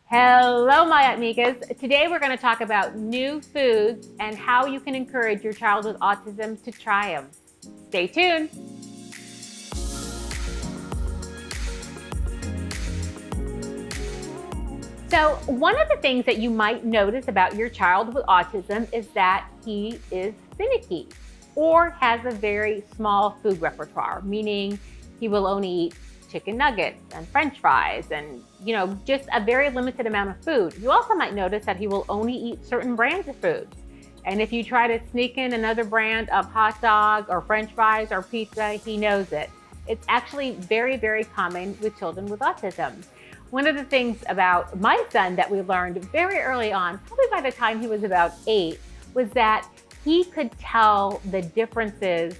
Hello, my amigas. Today we're going to talk about new foods and how you can encourage your child with autism to try them. Stay tuned. So one of the things that you might notice about your child with autism is that he is finicky or has a very small food repertoire, meaning he will only eat chicken nuggets and French fries and, just a very limited amount of food. You also might notice that he will only eat certain brands of foods. And if you try to sneak in another brand of hot dog or French fries or pizza, he knows it. It's actually very, very common with children with autism. One of the things about my son that we learned very early on, probably by the time he was about 8, was that he could tell the differences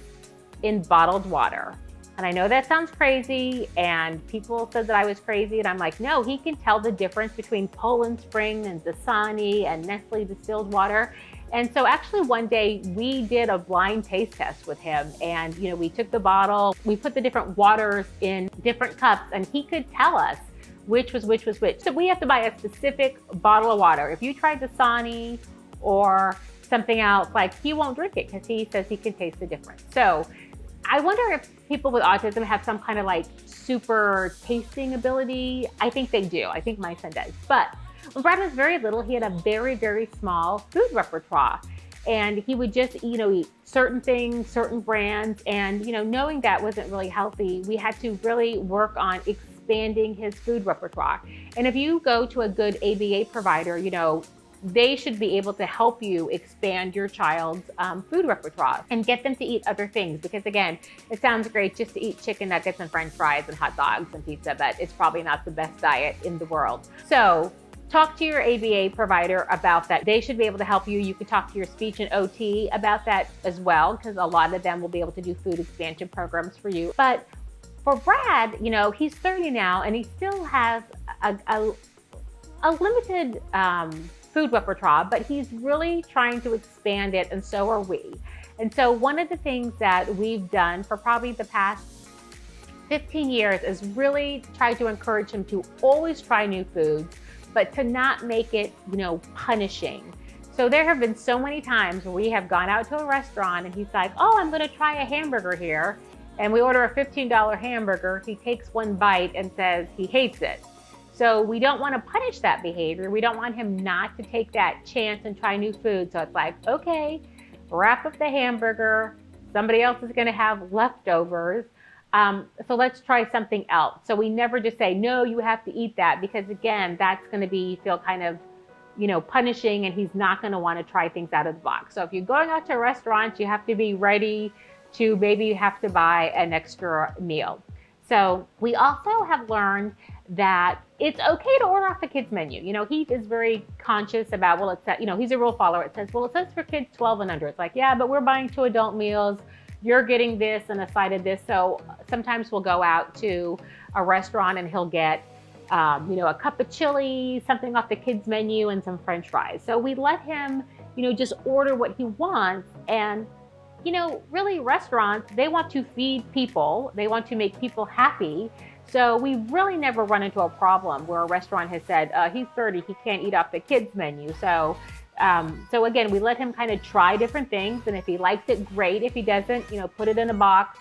in bottled water. And I know that sounds crazy, and people said that I was crazy, and I'm like, no, he can tell the difference between Poland Spring and Dasani and Nestle distilled water. And so actually one day we did a blind taste test with him, and we took the bottle, we put the different waters in different cups, and he could tell us which was which. So we have to buy a specific bottle of water. If you tried Dasani or something else, he won't drink it because he says he can taste the difference. So I wonder if people with autism have some kind of super tasting ability. I think they do. I think my son does. But when Brad was very little, he had a very, very small food repertoire. And he would just, eat certain things, certain brands. And, knowing that wasn't really healthy, we had to really work on expanding his food repertoire. And if you go to a good ABA provider, they should be able to help you expand your child's food repertoire and get them to eat other things. Because again, it sounds great just to eat chicken nuggets and French fries and hot dogs and pizza, but it's probably not the best diet in the world. So talk to your ABA provider about that. They should be able to help you. You can talk to your speech and OT about that as well, because a lot of them will be able to do food expansion programs for you. But for Brad, he's 30 now, and he still has a limited food repertoire, but he's really trying to expand it, and so are we. And so one of the things that we've done for probably the past 15 years is really try to encourage him to always try new foods, but to not make it, punishing. So there have been so many times where we have gone out to a restaurant and he's like, oh, I'm gonna try a hamburger here. And we order a $15 hamburger. He takes one bite and says he hates it. So we don't want to punish that behavior. We don't want him not to take that chance and try new food. So it's like, okay, wrap up the hamburger. Somebody else is going to have leftovers. So let's try something else. So we never just say, no, you have to eat that, because again, that's going to feel kind of, punishing, and he's not going to want to try things out of the box. So if you're going out to a restaurant, you have to be ready to maybe have to buy an extra meal. So we also have learned that it's okay to order off the kids menu. He is very conscious about, well, he's a rule follower. It says for kids 12 and under. It's like, yeah, but we're buying 2 adult meals. You're getting this and a side of this. So sometimes we'll go out to a restaurant and he'll get, a cup of chili, something off the kids menu, and some French fries. So we let him, just order what he wants. And really restaurants, they want to feed people. They want to make people happy. So we really never run into a problem where a restaurant has said, he's 30, he can't eat off the kids menu. So again, we let him kind of try different things. And if he likes it, great. If he doesn't, put it in a box.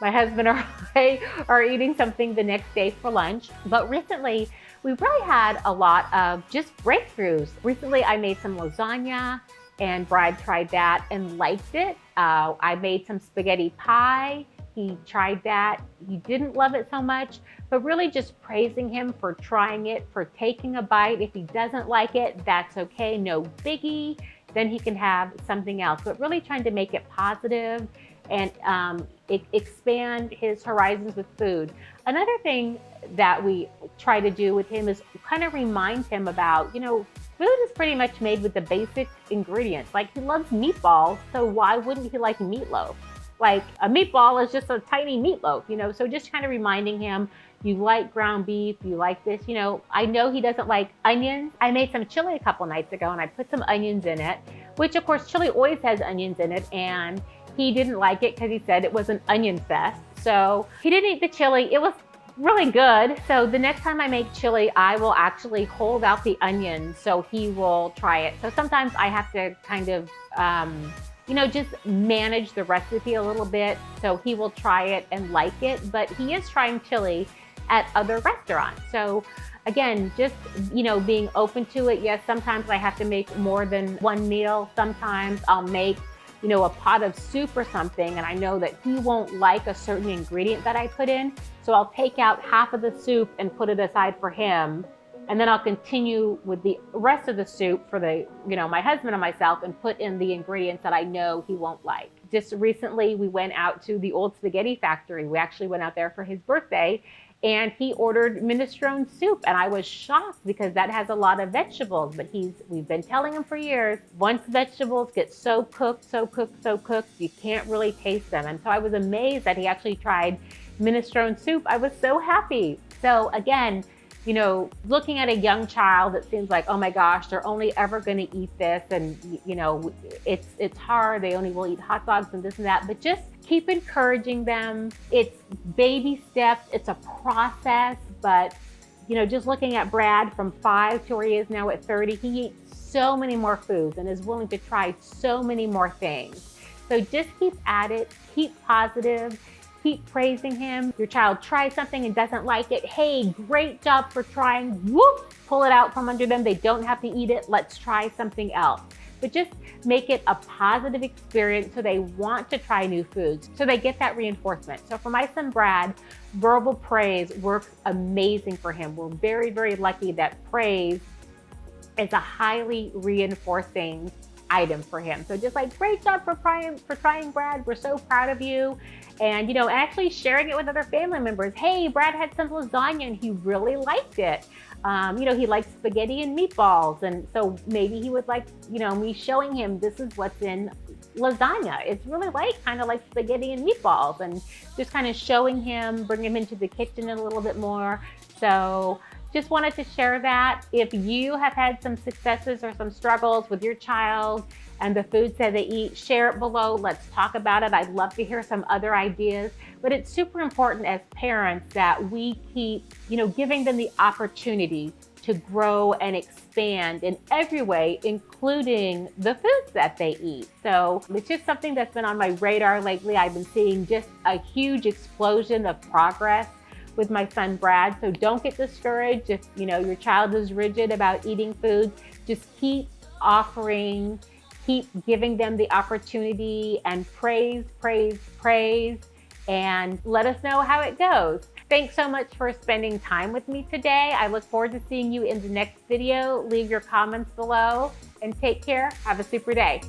My husband or I are eating something the next day for lunch. But recently, we've really had a lot of just breakthroughs. Recently, I made some lasagna, and Brad tried that and liked it. I made some spaghetti pie. He tried that. He didn't love it so much, but really just praising him for trying it, for taking a bite. If he doesn't like it, that's okay, no biggie. Then he can have something else, but really trying to make it positive and expand his horizons with food. Another thing that we try to do with him is kind of remind him about, food is pretty much made with the basic ingredients. He loves meatballs, so why wouldn't he like meatloaf? A meatball is just a tiny meatloaf, so just kind of reminding him, you like ground beef, you like this, I know he doesn't like onions. I made some chili a couple nights ago and I put some onions in it, which of course chili always has onions in it, and he didn't like it because he said it was an onion fest. So he didn't eat the chili. It was really good. So the next time I make chili, I will actually hold out the onion so he will try it. So sometimes I have to kind of, just manage the recipe a little bit so he will try it and like it. But he is trying chili at other restaurants. So again, just, being open to it. Yes, sometimes I have to make more than one meal. Sometimes I'll make, a pot of soup or something, and I know that he won't like a certain ingredient that I put in. So I'll take out half of the soup and put it aside for him. And then I'll continue with the rest of the soup for my husband and myself, and put in the ingredients that I know he won't like. Just recently, we went out to the old spaghetti factory. We actually went out there for his birthday, and he ordered minestrone soup, and I was shocked because that has a lot of vegetables, but we've been telling him for years, once vegetables get so cooked, you can't really taste them. And so I was amazed that he actually tried minestrone soup. I was so happy. So again, looking at a young child, it seems like, oh my gosh, they're only ever going to eat this. And, it's hard. They only will eat hot dogs and this and that. But just keep encouraging them. It's baby steps. It's a process. But, just looking at Brad from 5 to where he is now at 30, he eats so many more foods and is willing to try so many more things. So just keep at it. Keep positive. Keep praising him. Your child tries something and doesn't like it. Hey, great job for trying. Whoop, pull it out from under them. They don't have to eat it. Let's try something else. But just make it a positive experience so they want to try new foods, so they get that reinforcement. So for my son Brad, verbal praise works amazing for him. We're very, very lucky that praise is a highly reinforcing item for him. So just like, great job for trying, Brad. We're so proud of you. And, actually sharing it with other family members. Hey, Brad had some lasagna and he really liked it. He likes spaghetti and meatballs. And so maybe he would like, me showing him this is what's in lasagna. It's really kind of like spaghetti and meatballs, and just kind of showing him, bring him into the kitchen a little bit more. So just wanted to share that. If you have had some successes or some struggles with your child and the foods that they eat, share it below. Let's talk about it. I'd love to hear some other ideas. But it's super important as parents that we keep, giving them the opportunity to grow and expand in every way, including the foods that they eat. So it's just something that's been on my radar lately. I've been seeing just a huge explosion of progress with my son Brad. So don't get discouraged if your child is rigid about eating foods. Just keep offering, keep giving them the opportunity, and praise, and let us know how it goes. Thanks so much for spending time with me today. I look forward to seeing you in the next video. Leave your comments below and take care. Have a super day.